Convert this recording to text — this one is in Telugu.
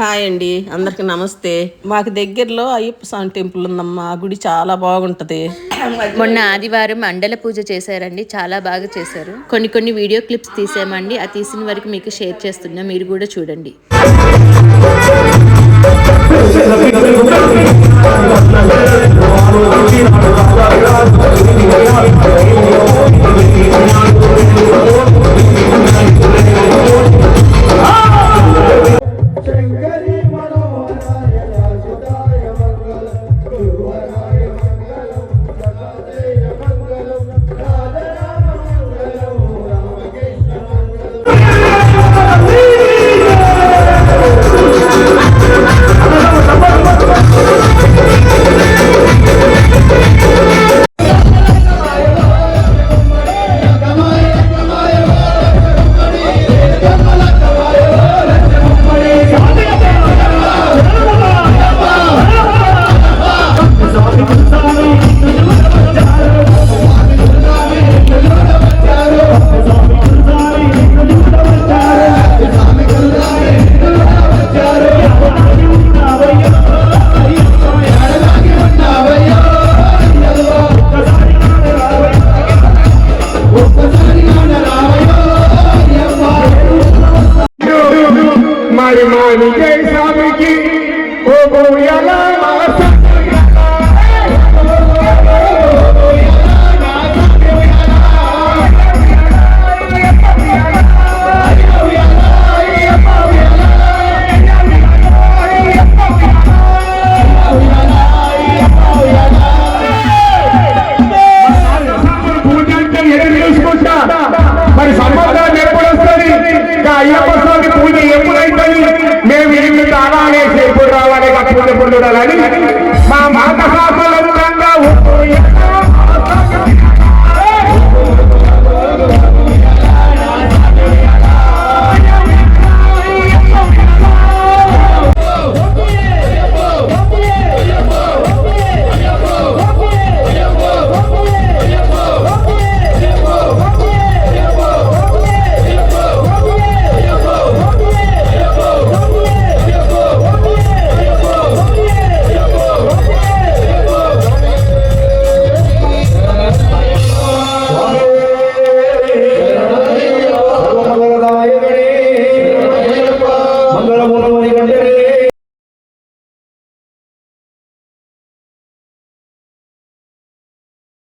హాయ్ అండి, అందరికి నమస్తే. మాకు దగ్గరలో అయ్యప్ప స్వామి టెంపుల్ ఉందమ్మా. ఆ గుడి చాలా బాగుంటది. మొన్న ఆదివారం మండల పూజ చేశారండి, చాలా బాగా చేశారు. కొన్ని వీడియో క్లిప్స్ తీసామండి, ఆ తీసిన వరకు మీకు షేర్ చేస్తున్నా, మీరు కూడా చూడండి. మరి సంబంధాన్ని ఎప్పుడు వస్తుంది? అయ్యప్ప స్వామి పూజ ఎప్పుడైతుంది? మేము ఇల్లు తాగాలి, ఎప్పుడు రావాలి, పూజ పొందాలని మా మాట శాస్త్రంగా